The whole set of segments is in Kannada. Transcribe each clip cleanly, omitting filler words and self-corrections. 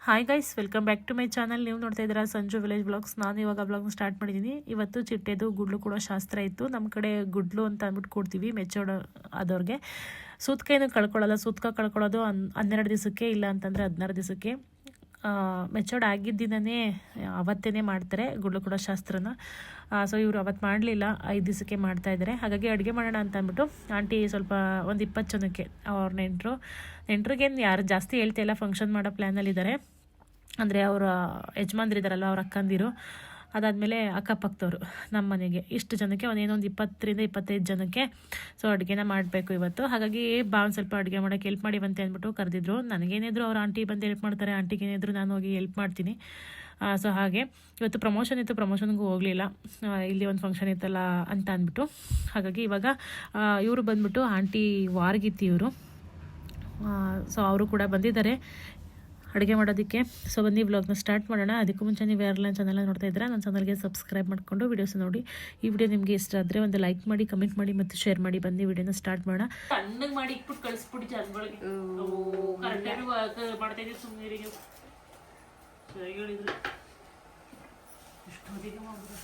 Hi guys, welcome back to my channel. ನೀವು ನೋಡ್ತಾ ಇದ್ದೀರಾ ಸಂಜು ವಿಲೇಜ್ ಬ್ಲಾಗ್ಸ್. ನಾನು ಇವಾಗ ಬ್ಲಾಗ್ನ ಸ್ಟಾರ್ಟ್ ಮಾಡಿದ್ದೀನಿ. ಇವತ್ತು ಚಿಟ್ಟೆದು ಗುಡ್ಲು ಕೂಡ ಶಾಸ್ತ್ರ ಇತ್ತು. ನಮ್ಮ ಕಡೆ ಗುಡ್ಲು ಅಂತ ಅಂದ್ಬಿಟ್ಟು ಕೊಡ್ತೀವಿ ಮೆಚ್ಚೋಡ ಆದವ್ರಿಗೆ. ಸೂತ್ಕೇನು ಕಳ್ಕೊಳ್ಳೋಲ್ಲ. ಸೂತ್ಕ ಕಳ್ಕೊಳ್ಳೋದು 12 ದಿವಸಕ್ಕೆ, ಇಲ್ಲ ಅಂತಂದರೆ 16 ದಿವಸಕ್ಕೆ. ಮೆಚ್ಚೋಡ್ ಆಗಿದ್ದಿನೇ ಅವತ್ತೇ ಮಾಡ್ತಾರೆ ಗುಡ್ಲು ಕೂಡ ಶಾಸ್ತ್ರನ. ಸೊ ಇವರು ಅವತ್ತು ಮಾಡಲಿಲ್ಲ, 5 ದಿವಸಕ್ಕೆ ಮಾಡ್ತಾಯಿದ್ದಾರೆ. ಹಾಗಾಗಿ ಅಡುಗೆ ಮಾಡೋಣ ಅಂತ ಅಂದ್ಬಿಟ್ಟು ಆಂಟಿ ಸ್ವಲ್ಪ ಒಂದು 20 ಜನಕ್ಕೆ ಅವ್ರ ನೆಂಟ್ರಿಗೇನು ಯಾರು ಜಾಸ್ತಿ ಹೇಳ್ತಾ ಇಲ್ಲ, ಫಂಕ್ಷನ್ ಮಾಡೋ ಪ್ಲ್ಯಾನಲ್ಲಿದ್ದಾರೆ. ಅಂದರೆ ಅವರ ಯಜಮಾನ್ರಿದ್ದಾರಲ್ಲ, ಅವ್ರ ಅಕ್ಕಂದಿರು, ಅದಾದಮೇಲೆ ಅಕ್ಕಪಕ್ಕದವರು ನಮ್ಮ ಮನೆಗೆ ಇಷ್ಟು ಜನಕ್ಕೆ ಒಂದೇನೊಂದು 20 ರಿಂದ 25 ಜನಕ್ಕೆ ಸೊ ಅಡುಗೆನ ಮಾಡಬೇಕು ಇವತ್ತು. ಹಾಗಾಗಿ ಒಂದು ಸ್ವಲ್ಪ ಅಡುಗೆ ಮಾಡೋಕ್ಕೆ ಹೆಲ್ಪ್ ಮಾಡಿ ಬಂತೆ ಅಂದ್ಬಿಟ್ಟು ಕರೆದಿದ್ರು. ನನಗೇನಿದ್ರು ಅವ್ರ ಆಂಟಿ ಬಂದು ಹೆಲ್ಪ್ ಮಾಡ್ತಾರೆ, ಆಂಟಿಗೇನಿದ್ರು ನಾನು ಹೋಗಿ ಹೆಲ್ಪ್ ಮಾಡ್ತೀನಿ. ಸೊ ಹಾಗೆ ಇವತ್ತು ಪ್ರಮೋಷನ್ ಇತ್ತು, ಪ್ರಮೋಷನ್ಗೂ ಹೋಗಲಿಲ್ಲ, ಇಲ್ಲಿ ಒಂದು ಫಂಕ್ಷನ್ ಇತ್ತಲ್ಲ ಅಂತ ಅಂದ್ಬಿಟ್ಟು. ಹಾಗಾಗಿ ಇವಾಗ ಇವರು ಬಂದ್ಬಿಟ್ಟು ಆಂಟಿ ವಾರ್ಗಿತ್ತಿ ಇವರು. ಸೊ ಅವರು ಕೂಡ ಬಂದಿದ್ದಾರೆ ಅಡುಗೆ ಮಾಡೋದಕ್ಕೆ. ಸೊ ಬನ್ನಿ ವ್ಲಾಗ್ನ ಸ್ಟಾರ್ಟ್ ಮಾಡೋಣ. ಅದಕ್ಕೂ ಮುಂಚೆ ನೀವು ಯಾರೆಲ್ಲ ಚಾನಲ್ನ ನೋಡ್ತಾ ಇದ್ದೀರಾ, ನನ್ನ ಚಾನಲ್ಗೆ ಸಬ್ಸ್ಕ್ರೈಬ್ ಮಾಡಿಕೊಂಡು ವೀಡಿಯೋಸ್ ನೋಡಿ. ಈ ವಿಡಿಯೋ ನಿಮಗೆ ಇಷ್ಟ ಆದರೆ ಒಂದು ಲೈಕ್ ಮಾಡಿ, ಕಮೆಂಟ್ ಮಾಡಿ ಮತ್ತು ಶೇರ್ ಮಾಡಿ. ಬನ್ನಿ ವಿಡಿಯೋನ ಸ್ಟಾರ್ಟ್ ಮಾಡೋಣ. ತಣ್ಣಗೆ ಮಾಡಿ ಇಟ್ಬಿಟ್ಟು ಕಳಿಸ್ಬಿಟ್ಟು ಜನಗಳಿಗೆ ಕರೆಕ್ಟಾಗಿ ಮಾಡ್ತಾ ಇದ್ದೀವಿ. ಸುಮ್ಮನೆ ಹೇಳಿದ್ರು ಇಷ್ಟೊಂದಿಗೆ ಮಾಡಿದ್ರು.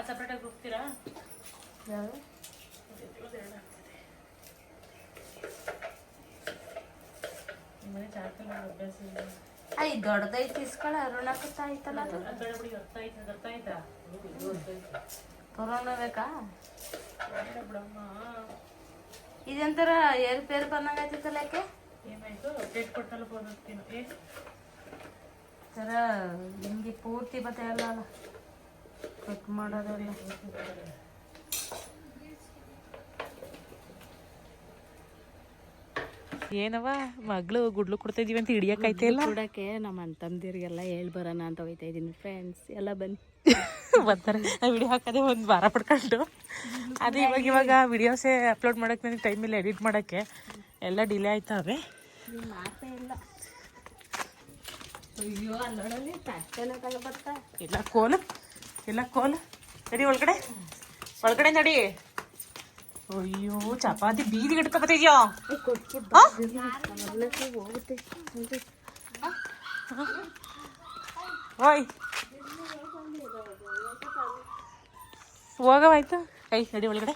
ಸಪ್ರೇಟಾಗಿ ಹೋಗ್ತೀರಾ? ಯಾರು ನಿಮ್ಮನೆ ಚಾಕಲ್ ಅಭ್ಯಾಸ ಇಲ್ಲ. ದೊಡ್ಡದೈತಿ ಇಸ್ಕೊಳ್ಳ ಋಣಕತ್ತ ಆಯ್ತಲ್ಲ, ಅದು ಕೊರೋನಾ ಬೇಕಾ? ಇದೊಂಥರ ಏರ್ಪೇರು ಬಂದಂಗ ಆಯ್ತಲ್ಲ. ಯಾಕೆ ಏನಾಯ್ತು? ಡೇಟ್ ಕೊಟ್ಟಲ್ಲ ಫೋನ್ ಹೋಗ್ತೀನಿ ಥರ ನಿಮಗೆ ಪೂರ್ತಿ ಬತ್ತೆ ಅಲ್ಲ ಕಟ್ ಮಾಡೋದಲ್ಲ. ಏನವ ಮಗಳು ಗುಡ್ಲು ಕೊಡ್ತಾ ಇದೀವಿ ಅಂತ ಹಿಡಿಯಕೈತೆ ಇಲ್ಲ ಕೊಡಕ್ಕೆ ನಮ್ಮ ಅಂತಂದಿರಿಗೆಲ್ಲ ಹೇಳ್ ಬರೋಣ ಅಂತ ಹೋಯ್ತಾ ಇದ್ದೀನಿ. ಫ್ರೆಂಡ್ಸ್ ಎಲ್ಲ ಬನ್ನಿ ಬರ್ತಾರೆ. ವಿಡಿಯೋ ಹಾಕೋದೇ ಒಂದು ವಾರ ಪಡ್ಕೊಂಡು ಅದು ಇವಾಗ ವಿಡಿಯೋಸೇ ಅಪ್ಲೋಡ್ ಮಾಡೋಕ್ಕೆ ನನಗೆ ಟೈಮಿಲ್ಲ, ಎಡಿಟ್ ಮಾಡೋಕ್ಕೆ ಎಲ್ಲ ಡಿಲೇ ಆಯ್ತಾವೆ. ಮಾತೇ ಇಲ್ಲ. ಅಯ್ಯೋ ಅಲ್ಲೋಡಲ್ಲಿ ತಟ್ಟೆನ ಬರ್ತಾ ಎಲ್ಲ ಕೋಲು ನಡಿ ಒಳಗಡೆ ನಡಿ. ಅಯ್ಯೋ ಚಪಾತಿ ಬೀದಿಗೆ ಇಟ್ಕೊಬತ್ತಿದ್ಯಾ? ಓಯ್ ಹೋಗವಾಯ್ತು. ಕೈ ನಡಿ ಒಳಗಡೆ.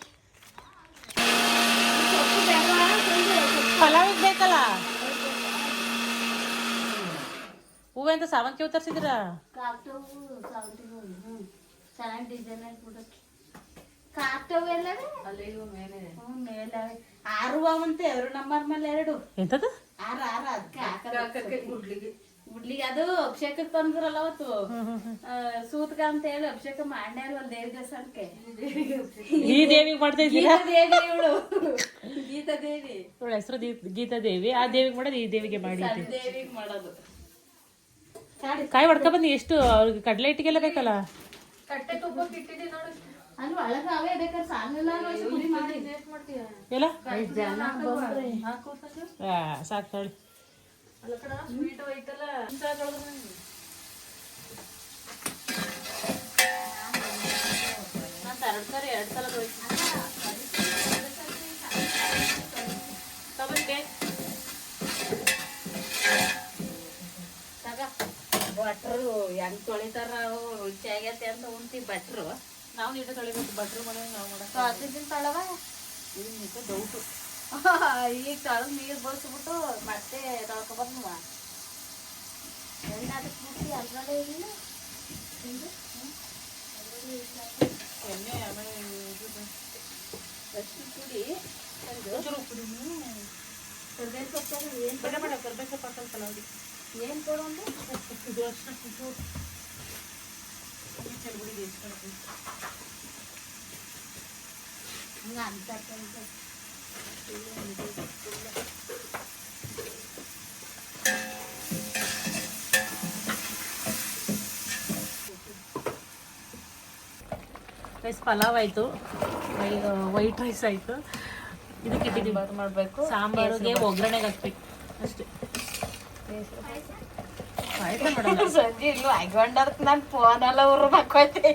ಪಲಾವ್ ಬೇಕಲ್ಲ, ಹೂವು ಅಂತ ಸಾವಂತಿಗೆ ಹೂ ತರಿಸಿದ್ದೀರಾ? ಚೆನ್ನಾಗಿ ಡಿಸೈನ್ ಆಗ್ಬಿಡುತ್ತೆ. ಆರುವಂತೆ ಎರಡು ನಮ್ಮರ್ ಮೇಲೆ 2 ಎಂತದು ಅದಕ್ಕೆ ಗುಡ್ಲಿಗೆ ಅದು ಅಭಿಷೇಕಕ್ಕೆ ಬಂದ್ರಲ್ಲ ಅವತ್ತು ಸೂತ್ಕ ಅಂತ ಹೇಳಿ ಅಭಿಷೇಕ ಮಾಡ್ಯಾರ ಅಲ್ಲಿ ದೇವಿ ದೇವಸ್ಥಾನಕ್ಕೆ. ಈ ದೇವಿಗೆ ಮಾಡ್ತಾ ಇದ್ದೀರಾ? ದೇವಿ ಇವಳು ಗೀತಾ ದೇವಿ, ಇವಳ ಹೆಸರು ಗೀತಾ ದೇವಿ. ಆ ದೇವಿಗೆ ಮಾಡೋದು, ಈ ದೇವಿಗೆ ಮಾಡಿ ದೇವಿಗೆ ಮಾಡೋದು. ಕಾಯಿ ಹೊಡ್ಕೊ ಬನ್ನಿ. ಎಷ್ಟು ಅವ್ರಿಗೆ ಕಡಲೆ ಹಿಟ್ಟಿಗೆಲ್ಲ ಬೇಕಲ್ಲ. ಕಟ್ಟೆ ತುಪ್ಪಕ್ಕೆ ಇಟ್ಟಿದ್ದೀನಿ ನೋಡಿ. ಅಲ್ಲಿ ಒಳಗ ಅವೇ ಬೇಕಾದ್ರೆ ಸಾಲಿಲ್ಲ ಎಲ್ಲ ಸಾಕು ತೊಳಿ. ಸ್ವೀಟ್ ಐತಲ್ಲ ಎರಡು ಸಲ ಭಟ್ರು ಹೆಂಗ್ ತೊಳಿತಾರ ರುಚಿ ಆಗೈತೆ ಅಂತ ಉಂಟಿ ಭಟ್ರು. ನಾವು ನೀಟ ತೊಳಿಬೇಕು, ಭಟ್ರು ಮನೆ ನಾವು ಮಾಡೋದಿನ ತೊಳವ ಡೌಟು. ಈಗ ತೊಳೆದು ನೀರು ಬಳಸ್ಬಿಟ್ಟು ಮತ್ತೆ ತೊಳ್ಕೊಬಂದು ಎಣ್ಣೆ ಅದಕ್ಕೆ ಬಿಟ್ಟು ಅದರಲ್ಲೇ ಇಲ್ಲ ಎಣ್ಣೆ. ಆಮೇಲೆ ಅಷ್ಟು ಕುಡಿ ಕರ್ಬೇವು ಸೊಪ್ಪು ಏನು ಕರ್ಬೇವು ಸೊಪ್ಪು ಹಾಕಲ್ತಲ್ಲ ಅವ್ರಿಗೆ ಏನು ಕೊಡೋದು ಇದು ಅಷ್ಟು ಚಲ್ಬಿಡಿ ಹಂಗೆ ಅಂತ ರೈಸ್ ಪಲಾವ್ ಆಯಿತು, ವೈಟ್ ರೈಸ್ ಆಯಿತು. ಇದಕ್ಕೆ ಇಟ್ಟಿದ್ದೀವಿ ಮಾಡಬೇಕು. ಸಾಂಬಾರಿಗೆ ಒಗ್ಗರಣೆಗೆ ಹಾಕ್ಬೇಕು ಅಷ್ಟೇ. ಆಯ್ತಾ ಮೇಡಮ್ ಸಂಜೆ ಇಲ್ಲೂ ಹಾಕೊಂಡರ್ಕ್ ನಾನು ಫೋನ್ ಎಲ್ಲ ಉರ್ ಹಾಕೋತೆ.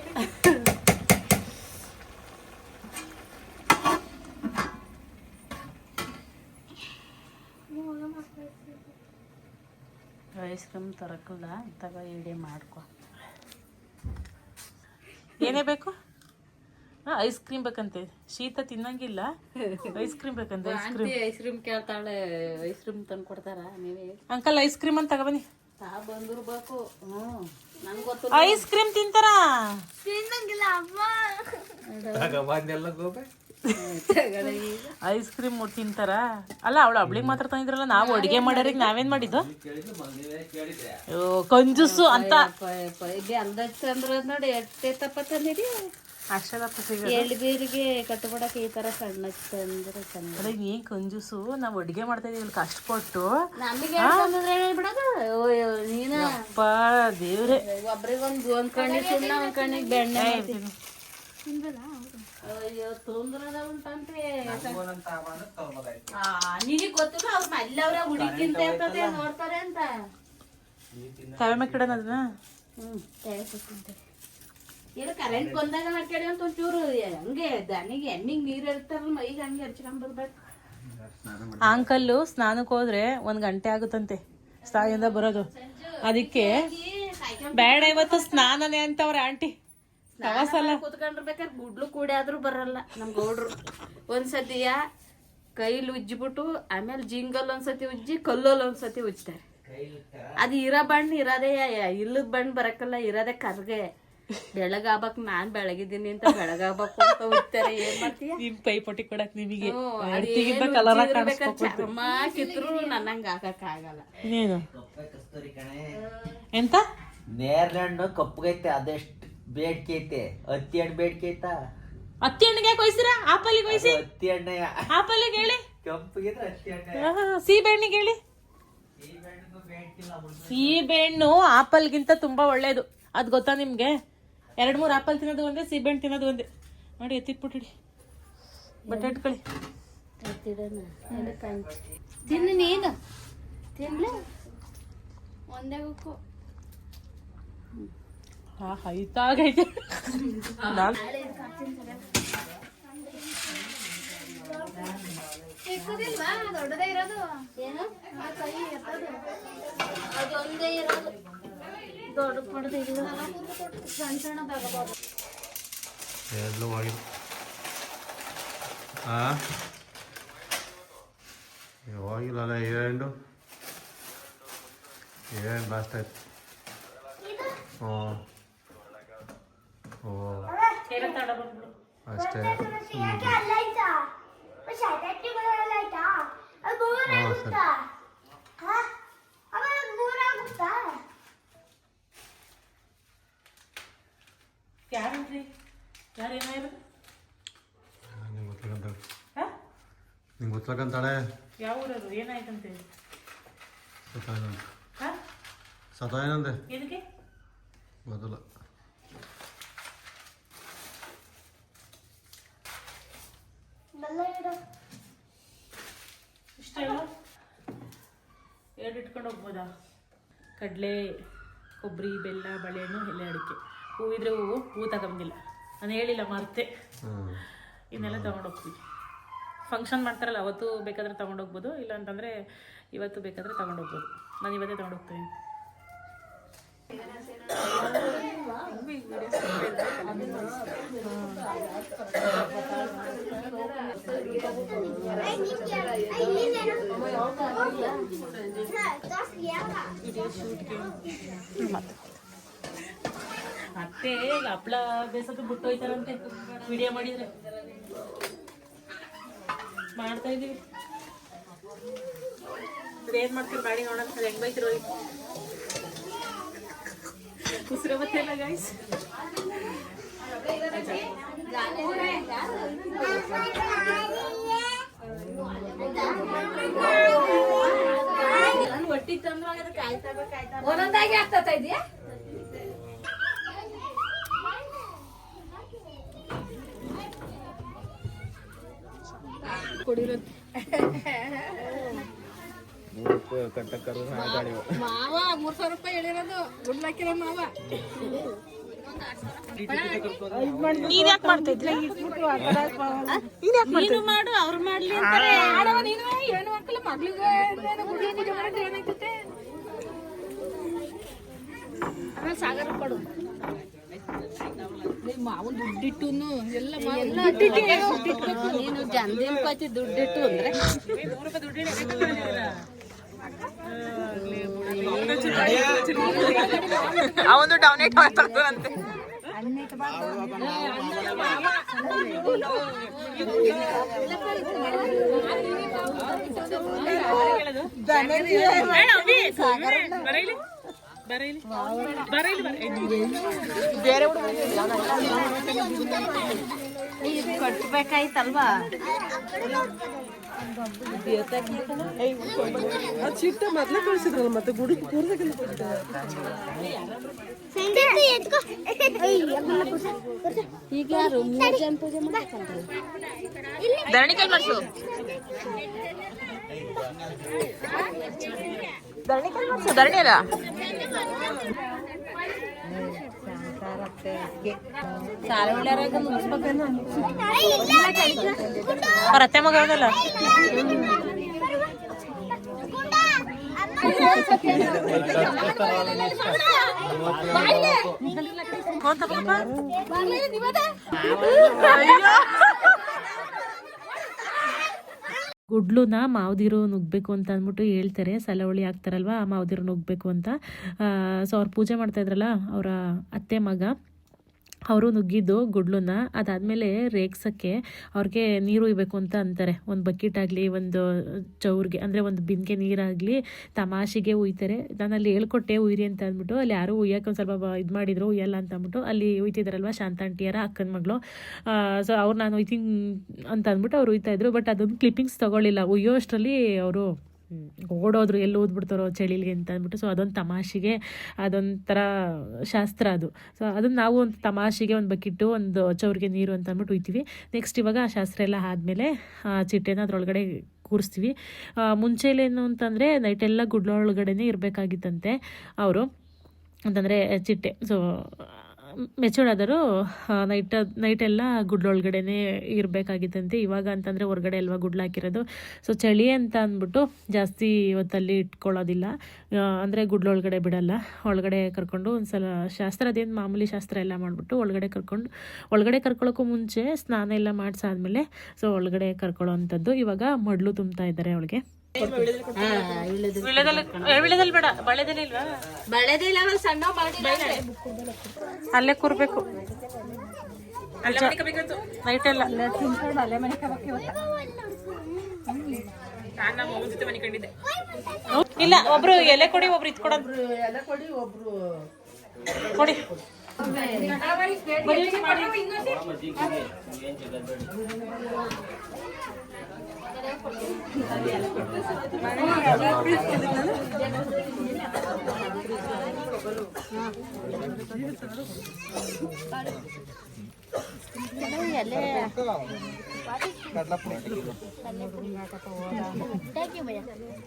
ಐಸ್ ಕ್ರೀಮ್ ತರಕಲ್ಲ ತಗೋ ಇಡೀ ಮಾಡ್ಕೊ. ಏನೇ ಬೇಕು? ಐಸ್ ಕ್ರೀಮ್ ಬೇಕಂತೆ. ಶೀತ ತಿನ್ನಂಗಿಲ್ಲ, ಐಸ್ ಕ್ರೀಮ್ ಬೇಕಂತೆ. ಐಸ್ ಕ್ರೀಮ್ ಕೇಳ್ತಾಳೆ, ಐಸ್ ಕ್ರೀಮ್ ತಂದು ಕೊಡ್ತಾರ ನೀವೇ? ಅಂಕಲ್ ಐಸ್ ಕ್ರೀಮ್ ಅಂತ ತಗೊಬನ್ನಿ. ಬಂದಿರ್ಬೇಕು. ನನ್ಗೆ ಗೊತ್ತು. ಐಸ್ ಕ್ರೀಮ್ ತಿಂತಾರ? ಐಸ್ ಕ್ರೀಮ್ ತಿಂತಾರ? ಅಲ್ಲ ಅವಳು ಹಬ್ಳಿಗೆ ಮಾತ್ರ ತಂದಿದ್ರಲ್ಲ, ನಾವು ಅಡುಗೆ ಮಾಡೋರಿಗೆ ನಾವೇನ್ ಮಾಡಿದ್ದು? ಕಂಜೂಸು ಅಂತ ಅಂದ್ರ ನೋಡಿ ಎಷ್ಟೇ ತಪ್ಪ ತಂದಿರಿ. ಅಷ್ಟದಪ್ಪ ಎಳ್ಳು ಬೀರಿಗೆ ಕಟ್ಟಬಿಡಕ್ಕೆ ಈ ತರ ಸಣ್ಣ ತಂದ್ರೆ ಅದೇ ಏನ್ ಕಂಜೂಸು. ನಾವು ಅಡುಗೆ ಮಾಡ್ತಾ ಇದೀವಿ ಕಷ್ಟಪಟ್ಟು. ನಮಗೆ ಬಿಡೋದು ನೀನ ದೇವ್ರೆ. ಒಬ್ರಿಗೊಂದು ಒಂದ್ ಕಣ್ಣಿಗೆ ಸುಣ್ಣ ಒಂದ್ ಕಣ್ಣಿಗೆ ಬೆಣ್ಣೆ. ಅಯ್ಯೋ ತೊಂದ್ರದ ಉಂಟಂತೆ. ನಿನಗೆ ಗೊತ್ತಿಲ್ಲ ಅವ್ರ ಮಲ್ಲವ್ರ ಹುಡುಗಿಂತ ಇರ್ತದೆ ನೋಡ್ತಾರೆ ಅಂತ. ತವೆ ಮೆಕ್ಕಿಡೋಣ ಅದನ್ನ. ಏನು ಕರೆಂಟ್ ಬಂದಾಗ ಮಾಡ್ಕೇಳಿ ಅಂತ ಒಂಚೂರು ಹಂಗೆ ದನಿಗೆ ಎಣ್ಣಿಗೆ ನೀರು ಇರ್ತಾರಲ್ಲ ಮೈಗೆ ಹಂಗೆ ಹರ್ಚ್ಕೊಂಡ್ ಬರ್ಬೇಕು. ಅಂಕಲ್ಲು ಸ್ನಾನಕ್ಕೆ ಹೋದ್ರೆ 1 ಗಂಟೆ ಆಗುತ್ತಂತೆ ಸ್ನಾನದಿಂದ ಬರೋದು. ಅದಕ್ಕೆ ಬೇಡ ಇವತ್ತು ಸ್ನಾನನೇ ಅಂತವ್ರ ಆಂಟಿ. ಕುತ್ಕೊಂಡಿರ್ಬೇಕಾದ್ರೆ ಗುಡ್ಲು ಕೂಡಿ ಆದ್ರೂ ಬರಲ್ಲ ನಮ್ ಗೌಡ್ರು. ಒಂದ್ಸತಿಯ ಕೈಲಿ ಉಜ್ಜಿಬಿಟ್ಟು ಆಮೇಲೆ ಜಿಂಗಲ್ ಒಂದ್ಸತಿ ಉಜ್ಜಿ ಕಲ್ಲಲ್ಲಿ ಒಂದ್ಸತಿ ಉಜ್ತಾರೆ. ಅದು ಇರೋ ಬಣ್ಣ ಇರೋದೇ, ಇಲ್ಲದ ಬಣ್ಣ ಬರಕಲ್ಲ, ಇರೋದೇ ಕರ್ಗೆ. ಬೆಳಗಾಗ್ಬೇಕು, ನಾನ್ ಬೆಳಗಿದ್ದೀನಿ ಅಂತ ಬೆಳಗಾಗ್ಬೇಕು ಅಂತ ಉಜ್ತಾರೆ. ಏನ್ ಮಾಡ್ತೀಯ? ನಿಮ್ ಪೈ ಪಟ್ಟಿ ಕೊಡಕ್ ನಿಮಗೆ ಚರ್ಮ ಕಿತ್ರು ನನ್ನಂಗ ಹಾಕಕ್ ಆಗಲ್ಲ. ಇನ್ನೇನು ಎಂತ ನೇರ್ಲೆಂಡ್ ಕಪ್ಪಗೈತೆ, ಅದೆಷ್ಟು ಬೇಡಿಕೆ ಐತೆ? ಹತ್ತಿ ಹಣ್ಣು ಬೇಡಿಕೆ ಐತಾ? ಹತ್ತಿ ಹಣ್ಣಿಗೆ ಯಾಕೆ ಕೊಯ್ಸಿರ? ಆಪಲ್ಲಿಗೆ ಕೊಯ್ಸಿ. ಹತ್ತಿ ಹಣ್ಣ ಆಪಲ್ಲಿಗೆ ಹೇಳಿ, ಕಪ್ಪಗಿದ್ರೆ ಹತ್ತಿ ಹಣ್ಣ. ಸೀಬೆಹಣ್ಣಿಗೆ ಹೇಳಿ. ಸೀಬೆಹಣ್ಣು ಆಪಲ್ಗಿಂತ ತುಂಬಾ ಒಳ್ಳೇದು, ಅದ್ ಗೊತ್ತಾ ನಿಮ್ಗೆ? 2-3 ಆಪಲ್ ತಿನ್ನೋದು ಒಂದೇ, ಸೀಬೆಹಣ್ಣು ತಿನ್ನೋದು ಒಂದೇ. ನೋಡಿ ಎತ್ತಿಟ್ಬಿಟ್ಟಿಡಿ, ಬಟ್ಟೆ ಇಟ್ಕೊಳ್ಳಿ. ತಿನ್ನು ನೀನು, ತಿನ್ಲ ಒಂದೇ ಹುಕ್ಕು. ಹೈತಾಗೈತೆ. ಚಿಕ್ಕದಿಲ್ವಾ? ದೊಡ್ಡದೇ ಇರೋದು ಏನು? ಅದೊಂದೇ ಇರೋದು, ದೊಡ್ಡ ಪಡ್ದಿಲ್ಲ. ಸಣ್ಣ ಸಣ್ಣ ತಗೋಬೋದು. ಎಲ್ಲೂ ಹೋಗಿಲ್ಲ. ಹೋಗಿಲ್ಲಲ್ಲ. ಏಳೆಂಡು ಲಾಸ್ಟ್ ಆಯ್ತು. ಹ್ಞೂ ಓ ಅಷ್ಟೇ. ಯಾರೇನ್ರಿ? ಯಾರೇನಾಗಿರೋದು? ನಿಂಗೆ ಗೊತ್ತಕ್ಕಂತಾಳೆ. ಯಾವ ಊರದು? ಏನಾಯ್ತಂತೆ? ಸತಾಯನಂದೆ. ಏನಕ್ಕೆ ಗೊತ್ತಿಲ್ಲ. ಇಷ್ಟ ಇಲ್ಲ? 2 ಇಟ್ಕೊಂಡು ಹೋಗ್ಬೋದಾ? ಕಡಲೆ, ಕೊಬ್ಬರಿ, ಬೆಲ್ಲ, ಬಾಳೆಹಣ್ಣು, ಎಲೆ ಅಡಿಕೆ. ಹೂವಿದ್ರೆ ಹೂವು ತಗೊಂಡಿಲ್ಲ, ನಾನು ಹೇಳಿಲ್ಲ, ಮರ್ತೆ. ಇನ್ನೆಲ್ಲ ತೊಗೊಂಡೋಗ್ತೀವಿ. ಫಂಕ್ಷನ್ ಮಾಡ್ತಾರಲ್ಲ ಅವತ್ತು ಬೇಕಾದ್ರೆ ತೊಗೊಂಡೋಗ್ಬೋದು, ಇಲ್ಲ ಅಂತಂದರೆ ಇವತ್ತು ಬೇಕಾದರೆ ತೊಗೊಂಡೋಗ್ಬೋದು. ನಾನು ಇವತ್ತೇ ತೊಗೊಂಡೋಗ್ತೀನಿ. ಮತ್ತೆ ಹಪ್ಪಳ ಬೇಸತ್ತು ಬಿಟ್ಟು ಹೋಯ್ತಾರಂತೆ ವಿಡಿಯೋ ಮಾಡಿದ್ರೆ. ಮಾಡ್ತಾ ಇದೀವಿ. ಏನ್ ಮಾಡ್ತೀವಿ ಮಾಡಿ ನೋಡೋಣ. ಅದು ಹೆಂಗ್ ಬೈತಿರೋ ಉಸಿರು ಬತ್ತಿಲ್ಲ ಗೈಸ್. ಒಟ್ಟಿ ತಂದ್ರು ಒಂದೊಂದಾಗಿ ಆಗ್ತಾ ಇದೆಯಾ? ಕೊಡಿರೋ ಮಾವ 300 ರೂಪಾಯಿ ಹೇಳಿರೋದು ಗುಡ್ಲಾಕಿರೋ ಮಾವ. ನೀನ್ ಯಾಕೆ ಮಾಡ್ತಾ ಇದ್ರಿ? ನೀನು ಮಾಡು ಅವ್ರು ಮಾಡ್ಲಿ ಅಂತಾರೆ. ಆಡವ ನೀನು ಹೆಣ್ಣು ಮಕ್ಕಳು ಮಗ್ಳಿಗೆ ಗುಡಿ ಪೂಜೆ ಮಾಡಿದ್ರೆ ಏನಾಗ್ತದೆ? ಆಮೇಲೆ ಸಾಗರ ಕೊಡು. ಮಾವನ್ ದುಡ್ಡಿಟ್ಟು ಎಲ್ಲ ನೀನು ಜನ್ದೇನ್ ಪಾಚಿ ದುಡ್ಡಿಟ್ಟು ಅಂದ್ರೆ ಅವನು ಡೌನೇಟ್ ಮಾಡ್ತಾರಂತೆ. ಕಟ್ಬೇಕಾಯ್ತಲ್ವಾ? ಚಿಟ್ಟ ಮೊದ್ಲೇ ಕಳ್ಸಿದ್ರಲ್ಲ ಮತ್ತೆ ಗುಡಿ ಕೂರ್ಸಕ್ಕೆಲ್ಲ ಈಗ ಯಾರು 3 ಜನ ಪೂಜೆ ಮಾಡ್ಬೇಕಂತ ಧರಣಿಕಲ್ ಮಾಡ್ಸು. ಧರಣಿ ಅಲ್ಲ ಅವ್ರ ಅತ್ತೆ ಮಗ ಹೋಗಲ್ಲ. ಗುಡ್ಲುನ ಮಾವದಿರು ನುಗ್ಬೇಕು ಅಂತ ಅಂದ್ಬಿಟ್ಟು ಹೇಳ್ತಾರೆ. ಸಲವಳಿ ಹಾಕ್ತಾರಲ್ವ, ಆ ಮಾವದಿರು ನುಗ್ಬೇಕು ಅಂತ. ಸೊ ಅವ್ರು ಪೂಜೆ ಮಾಡ್ತಾ ಇದ್ರಲ್ಲ, ಅವರ ಅತ್ತೆ ಮಗ ಅವರು ನುಗ್ಗಿದ್ದು ಗುಡ್ಲುನ. ಅದಾದಮೇಲೆ ರೇಗ್ಸೋಕ್ಕೆ ಅವ್ರಿಗೆ ನೀರು ಉಯ್ಬೇಕು ಅಂತ ಅಂತಾರೆ. ಒಂದು ಬಕೆಟ್ ಆಗಲಿ, ಒಂದು ಚೌರ್ಗೆ ಅಂದರೆ ಒಂದು ಬಿಂದಿಗೆ ನೀರಾಗಲಿ ತಮಾಷೆಗೆ ಉಯ್ತಾರೆ. ನಾನು ಅಲ್ಲಿ ಹೇಳ್ಕೊಟ್ಟೆ ಉಯ್ರಿ ಅಂತ ಅಂದ್ಬಿಟ್ಟು, ಅಲ್ಲಿ ಯಾರು ಉಯ್ಯೋಕೆ ಒಂದು ಸ್ವಲ್ಪ ಇದು ಮಾಡಿದ್ರು, ಉಯ್ಯಲ್ಲ ಅಂತ ಅಂದ್ಬಿಟ್ಟು ಅಲ್ಲಿ ಉಯ್ತಿದ್ದಾರಲ್ವ ಶಾಂತ ಆಂಟಿಯರ ಅಕ್ಕನ ಮಗಳು. ಸೊ ಅವ್ರು ನಾನು ಉಯ್ತೀನಿ ಅಂತ ಅಂದ್ಬಿಟ್ಟು ಅವ್ರು ಉಯ್ತಾಯಿದ್ರು. ಬಟ್ ಅದೊಂದು ಕ್ಲಿಪ್ಪಿಂಗ್ಸ್ ತೊಗೊಳ್ಳಿಲ್ಲ. ಉಯ್ಯೋ ಅಷ್ಟರಲ್ಲಿ ಅವರು ಓಡೋದ್ರು, ಎಲ್ಲಿ ಓದ್ಬಿಡ್ತಾರೋ ಚಳಿಲಿಗೆ ಅಂತ ಅಂದ್ಬಿಟ್ಟು. ಸೊ ಅದೊಂದು ತಮಾಷೆಗೆ, ಅದೊಂಥರ ಶಾಸ್ತ್ರ ಅದು. ಸೊ ಅದನ್ನು ನಾವು ಒಂದು ತಮಾಷೆಗೆ ಒಂದು ಬಕೆಟು, ಒಂದು ಚೌರಿಗೆ ನೀರು ಅಂತ ಅಂದ್ಬಿಟ್ಟು ಉಯ್ತೀವಿ. ನೆಕ್ಸ್ಟ್ ಇವಾಗ ಆ ಶಾಸ್ತ್ರ ಎಲ್ಲ ಆದಮೇಲೆ ಚಿಟ್ಟೆನ ಅದರೊಳಗಡೆ ಕೂರಿಸ್ತೀವಿ. ಮುಂಚೆಲೇನು ಅಂತಂದರೆ ನೈಟೆಲ್ಲ ಗುಡ್ಲೊಳಗಡೆನೇ ಇರಬೇಕಾಗಿತ್ತಂತೆ ಅವರು, ಅಂತಂದರೆ ಚಿಟ್ಟೆ. ಸೊ ಮೆಚೂರ್ಡ್ ಆದರೂ ನೈಟೆಲ್ಲ ಗುಡ್ಲೊಳಗಡೆನೇ ಇರಬೇಕಾಗಿತ್ತಂತೆ. ಇವಾಗ ಅಂತಂದರೆ ಹೊರಗಡೆ ಅಲ್ವಾ ಗುಡ್ಲು ಹಾಕಿರೋದು. ಸೊ ಚಳಿ ಅಂತ ಅಂದ್ಬಿಟ್ಟು ಜಾಸ್ತಿ ಇವತ್ತಲ್ಲಿ ಇಟ್ಕೊಳ್ಳೋದಿಲ್ಲ, ಅಂದರೆ ಗುಡ್ಲೊಳಗಡೆ ಬಿಡಲ್ಲ. ಒಳಗಡೆ ಕರ್ಕೊಂಡು ಒಂದು ಸಲ ಶಾಸ್ತ್ರ, ಅದೇನು ಮಾಮೂಲಿ ಶಾಸ್ತ್ರ ಎಲ್ಲ ಮಾಡಿಬಿಟ್ಟು ಒಳಗಡೆ ಕರ್ಕೊಳ್ಳೋಕ್ಕೂ ಮುಂಚೆ ಸ್ನಾನ ಎಲ್ಲ ಮಾಡಿಸಾದ್ಮೇಲೆ ಸೊ ಒಳಗಡೆ ಕರ್ಕೊಳ್ಳೋ ಅಂಥದ್ದು. ಇವಾಗ ಮಡ್ಲು ತುಂಬ್ತಾ ಇದ್ದಾರೆ ಅವಳಿಗೆ. ಅಲ್ಲೇ ಕೂರ್ಬೇಕು ನೈಟ್ ಎಲ್ಲ. ಇಲ್ಲ, ಒಬ್ರು ಎಲೆ ಕೊಡಿ, ಒಬ್ರು ಇದು ಕೊಡೋದು. ಕೊಡಿ.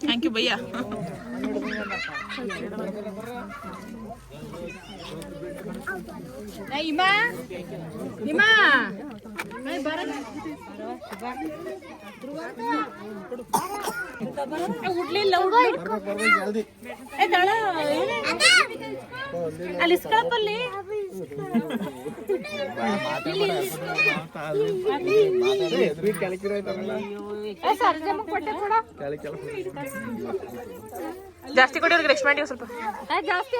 Thank you bhaiya. ಉಡ್ಲಿಲ್ಲ ಅಲ್ಲಿ ಇಸ್ಕೊಳಪ್ಪಲ್ಲಿ. ಜಾಸ್ತಿ ಕೊಡಿ ಅವ್ರಿಗೆ, ನೆಕ್ಸ್ಟ್ ಮಾಡಿ ಸ್ವಲ್ಪ ಜಾಸ್ತಿ.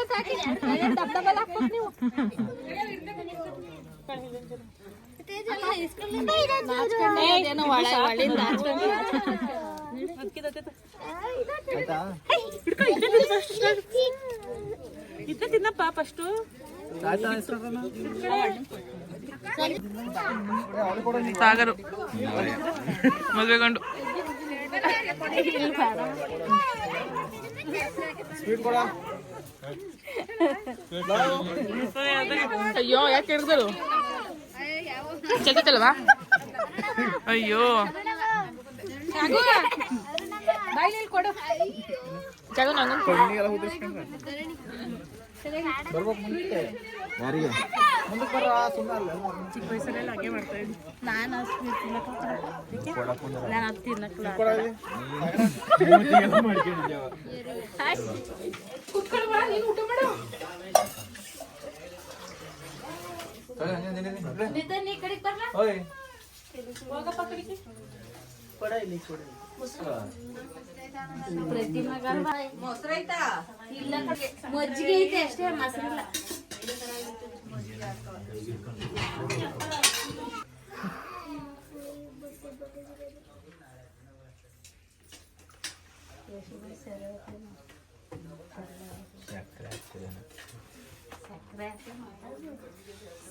ಇದ್ದ ತಿನ್ನಪ್ಪ ಫಸ್ಟು. ಸಾಗರು ಮದುವೆಗೊಂಡು ಅಯ್ಯೋ ಯಾಕೆ ಹಿಡ್ದರು ಚೆಲ್ತಲ್ವಾ? ಅಯ್ಯೋ ಕೊಡು. ಜಾಗ ನಂಗೊಂದು ಯಾರಿಗೆ ಚಿಕ್ಕ ವಯಸ್ಸಲ್ಲೆಲ್ಲ ಹಾಗೆ ಮಾಡ್ತಾ ಇದ್ವಿ. ನಾನು ಅದು ತಿನ್ನಕ್ಲ ನೀ ಕಡೆಗೆ ಬರ್ಲ ಪ್ರತಿ ಮಗ ಮೊಸರೈತಾ ಇಲ್ಲ ಮಜ್ಜಿಗೆ ಐತೆ ಅಷ್ಟೇ ಮೊಸರಿಲ್ಲ.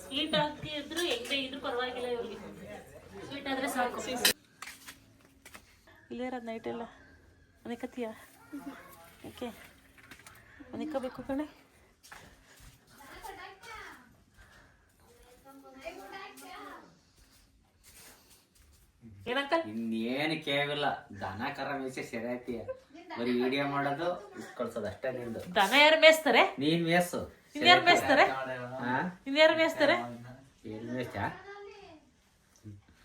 ಸ್ವೀಟ್ ಹಾಕಿ ಇದ್ರು ಹೆಂಗೆ ಇದ್ರು ಪರವಾಗಿಲ್ಲ ಇವ್ರಿಗೆ. ಸ್ವೀಟ್ ಆದ್ರೆ ಸಾಕು. ಇಲ್ಲೇ ಇರೋದು ನೈಟ್ ಎಲ್ಲ ಮನೆಕತ್ತೀಯ? ಯಾಕೆ ಮನೆಕಬೇಕು ಕಣೆ? ಏನಂತ ಇನ್ನೇನು ಕೇಳಿಲ್ಲ. ದನ ಕರ ಮೇಯ್ಸಿ ಸರಿ ಆಯ್ತೀಯ. ಬರೀ ವಿಡಿಯೋ ಮಾಡೋದು ಕಳ್ಸೋದು ಅಷ್ಟೇ ನಿಂದು. ದನ ಯಾರು ಮೇಯಿಸ್ತಾರೆ? ನೀನ್ ಮೇಯ್ಸು. ಇನ್ಯಾರು ಮೇಯಿಸ್ತಾರೆ? ಇನ್ಯಾರು ಮೇಯಿಸ್ತಾರೆ? ಎಲ್ಲಿ ಮೇಯ್ಸ್ತಾ?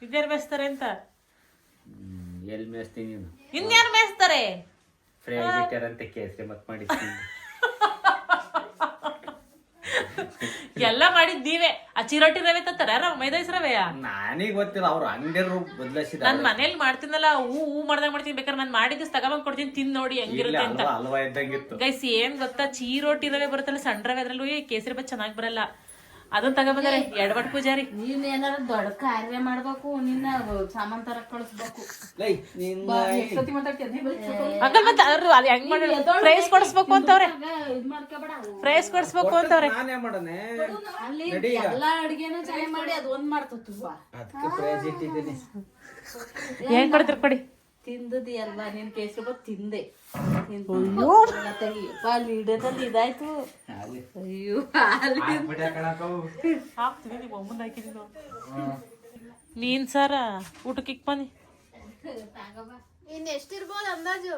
ಇನ್ಯಾರು ಮೇಯಿಸ್ತಾರೆ ಅಂತ? ಎಲ್ಲಿ ಮೇಯ್ಸ್ತೀನಿ ನೀನು? ಇನ್ಯಾರು ಮೇಯಿಸ್ತಾರೆ? ಫ್ರೈಸ್ ಇಟ್ಟಾರ ಅಂತ ಕೇಳ್ಸಿ ಮತ್ ಮಾಡಿಸ್ತೀನಿ. ಎಲ್ಲ ಮಾಡಿದ್ ನೀವೇ. ಆ ಚಿರೋಟಿ ರವೆ ತತ್ತಾರೆ ಯಾರ ಮೈದಾಸ್ ರವೆಯ? ನಾನೀಗ ಗೊತ್ತಿಲ್ಲ, ಅವ್ರು ಅಂಗಡಿಯರು ಬದಲಾಯಿಸಿದ. ನಾನ್ ಮನೇಲಿ ಮಾಡ್ತೀನಲ್ಲ, ಹೂ ಮಾಡ್ದಾಗ ಮಾಡ್ತೀನಿ. ಬೇಕಾದ್ರೆ ನಾನ್ ಮಾಡಿದ್ದು ತಗೊಂಡ್ ಕೊಡ್ತೀನಿ, ತಿನ್ ನೋಡಿ ಹೆಂಗಿರುತ್ತೆ ಅಂತ. ಹಲ್ವಾ ಇದ್ದಂಗಿತ್ತು ಗೈಸ್ ಏನ್ ಗೊತ್ತಾ, ಚೀರೋಟಿ ರವೆ ಬರುತ್ತಲ್ಲ ಸಣ್ಣ ರವೆ, ಅದ್ರಲ್ಲೂ ಕೇಸರಿ ಬಾತ್ ಚೆನ್ನಾಗ್ ಬರಲ್ಲ. ಅದನ್ನ ತಗೊಂಬಂದಾರೆ ಎಡವಟ್ ಪೂಜಾರಿ. ನೀನ್ ಏನಾರ ದೊಡ್ಡ ಕಾರ್ಯ ಮಾಡ್ಬೇಕು, ನಿನ್ನ ಸಾಮಾನ್ ತರ ಕಳಿಸ್ಬೇಕು. ಎಷ್ಟೊತ್ತಿ ಮಾತಾಡ್ತೀನಿ ಅಂಕಲ್ ಮತ್ತೆ ಅವ್ರು ಅಲ್ಲಿ ಹೆಂಗ್ ಮಾಡಿ ಪ್ರೈಸ್ ಕೊಡಿಸ್ಬೇಕು ಅಂತವ್ರೆ. ಇದ್ ಮಾಡ್ಕೊಬೇಡ. ಪ್ರೈಸ್ ಕೊಡಿಸ್ಬೇಕು ಅಂತವ್ರೆ. ನಾನೇ ಮಾಡನೆ ಅಲ್ಲಿ ಎಲ್ಲಾ ಅಡ್ಗೆನೂ ಚೆನ್ನಾಗಿ ಮಾಡಿ ಅದ್ ಒಂದ್ ಮಾಡ್ತವ. ಅದಕ್ಕೆ ಪ್ರೈಸ್ ಇಟ್ಟಿದ್ದೀನಿ. ಏನ್ ಕೊಡ್ತೀರಿ ಕೊಡಿ. ತಿಂದದಿ ಅಲ್ವಾ ನೀನ್ ಕೇಸರಿ ಬಾತ್ ತಿಂದೆ. ಅಲ್ಲಿ ಹಿಡಿಯೋದಲ್ಲಿ ಇದಾಯ್ತು. ಅಯ್ಯೋ ಹಾಕ್ತೀನಿ ನೀವು ಮುಂದೆ ಹಾಕಿದೀನಿ. ನೀನ್ ಸರ ಊಟಕ್ಕೆ ಬನ್ನಿ. ಇನ್ ಎಷ್ಟಿರ್ಬೋದು ಅಂದಾಜು?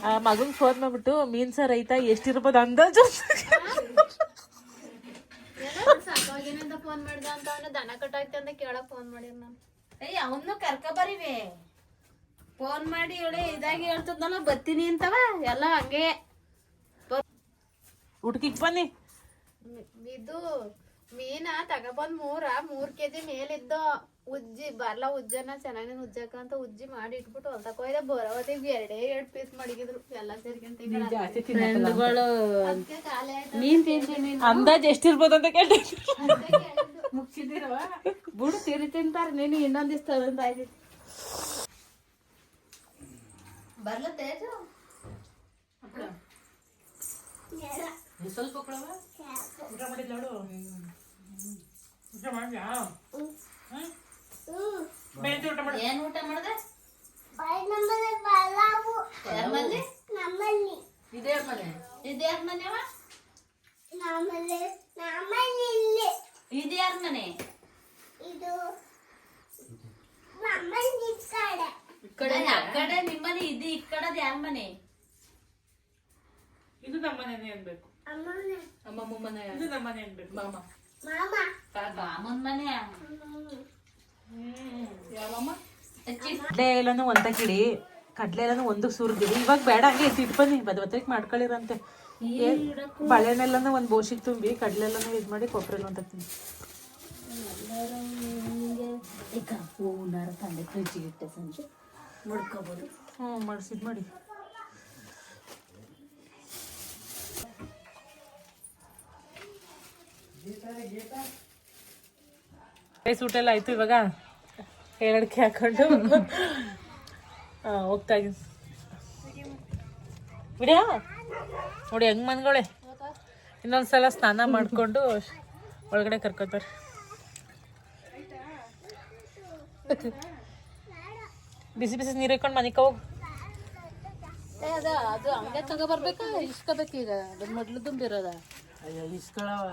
ಆ ಮಗನ್ ಫೋನ್ ಮಾಡ್ಬಿಟ್ಟು ಮೀನ್ ಸಾರ್ ಐತಾ ಎಷ್ಟಿರ್ಬೋದು ಅಂದಾಜು? ಸಾಕಾಗೇನಂತ ಫೋನ್ ಮಾಡ್ದ ಅಂತ ಅವನ ದನ ಕಟ್ಟಾಯ್ತು ಅಂತ ಕೇಳಕ್ ಫೋನ್ ಮಾಡಿರ್ ನಾನು. ಅವನು ಕರ್ಕ ಬರೀವಿ ಫೋನ್ ಮಾಡಿ ಹೇಳಿ ಇದಾಗಿ ಹೇಳ್ತದ್ನಲ್ಲ ಬರ್ತೀನಿ ಅಂತವ ಎಲ್ಲ ಹಂಗೆ. ಊಟಕ್ಕೆ ಬನ್ನಿ. ಇದು ಮೀನ ತಗೊಬಂದ್ 3 ಕೆಜಿ ಮೇಲಿದ್ದು ಉಜ್ಜಿ ಬರ್ಲ ಉಜ್ಜನ ಚೆನ್ನಾಗಿ ಉಜ್ಜಕ ಅಂತ ಉಜ್ಜಿ ಮಾಡಿ ಇಟ್ಬಿಟ್ಟು ಹೊಲ್ತಕ್ ಹೋಯ್ದೆ. ಬರೋವತ್ತಿಗೆ 2 ಪೀಸ್ ಮಡಗಿದ್ರು ಎಲ್ಲ ಫ್ರೆಂಡ್ಗಳು ಮೀನ್ ತಿಂತೀನಿ ಅಂದಾಜ್ ಎಷ್ಟಿರ್ಬೋದು ಅಂತ ಕೇಳಿ ಮುಗಿಸಿದಿರುವ ಬುಡು ತಿರಿ ತಿಂತಾರ. ನೀನು ಇನ್ನೊಂದ್ ದಿವ್ಸ ತಗೊಂಡ್ ಆಯ್ತು ಬರ್ಲ ತೇಜು ಸ್ವಲ್ಪ ಊಟ ಮಾಡಿದ್ ನೋಡು. ಊಟ ಮಾಡ್ಯಾ? ಊಟ ಮಾಡಿ. ಏನ್ ಊಟ ಮಾಡ್ದೆ? ಇದ್ಯಾರ ಮನೆ? ಇದ್ಯಾರ ಮನೆವ? ಇದ್ಯಾರ ಮನೆ? ಆ ಕಡೆ ನಿಮ್ಮನೆ ಇದು, ಈ ಕಡೆದ್ ಯಾರ ಮನೆ? ಇದು ನಮ್ಮನೇನೆ ಅನ್ಬೇಕು. ಅಮ್ಮಮ್ಮ ಮನೆ. ಇದು ನಮ್ಮನೆ ಅನ್ಬೇಕು. ಮಾಮ ಮಾಮನ್ ಮನೆ. ಯಾವಮ್ಮ? ಕಡ್ಲೆ ಎಲ್ಲಾನು ಒಂದ ಕಿಡಿ, ಕಡ್ಲೆ ಎಲ್ಲಾನು ಒಂದು ಸುರ್ದಿಡಿ. ಇವಾಗ ಬೇಡ, ಹಂಗೆ ಎತ್ತಿಟ್ ಬನ್ನಿ. ಬದವತ್ತಕ್ಕೆ ಮಾಡ್ಕೊಳ್ಳಿರಂತೆ. ಬಳೆನೆಲ್ಲಾನು ಒಂದ್ ಬೋಸಿಗೆ ತುಂಬಿ ಕಡ್ಲೆಲ್ಲಾನು ಇದ್ ಮಾಡಿ ಕೊಬ್ಬರಿ ಅಂತ ತಿನ್ನಿ. ಈಗ ಹೂನಾರ ತಂದೆ ಫ್ರಿಜ್ಜಿಗೆ ಇಟ್ಟೆ ಸಂಜೆ ಮುಡ್ಕೋಬೋದು. ಮಾಡಿಸಿದ್ ಮಾಡಿ. ಊಟ ಎಲ್ಲ ಆಯ್ತು. ಇವಾಗ ಎರಡಕ್ಕೆ ಹಾಕೊಂಡು ಹೋಗ್ತಾ ಇದೀನಿ. ಬಿಡಿಯಾ ನೋಡಿ ಹೆಂಗ್ ಮನ್ಗಳೇ. ಇನ್ನೊಂದ್ಸಲ ಸ್ನಾನ ಮಾಡ್ಕೊಂಡು ಒಳಗಡೆ ಕರ್ಕೋತಾರೆ. ಬಿಸಿ ಬಿಸಿ ನೀರು ಇಟ್ಕೊಂಡು ಮನೆಗೆ ಹೋಗಿ. ಅದು ಹಂಗೆ ತಗೋ ಬರ್ಬೇಕಾ ಇಸ್ಕೋಬೇಕು? ಈಗ ಮೊದ್ಲು ತುಂಬಿರೋದ ಅಯ್ಯೋ ಇಸ್ಕೊಳವ.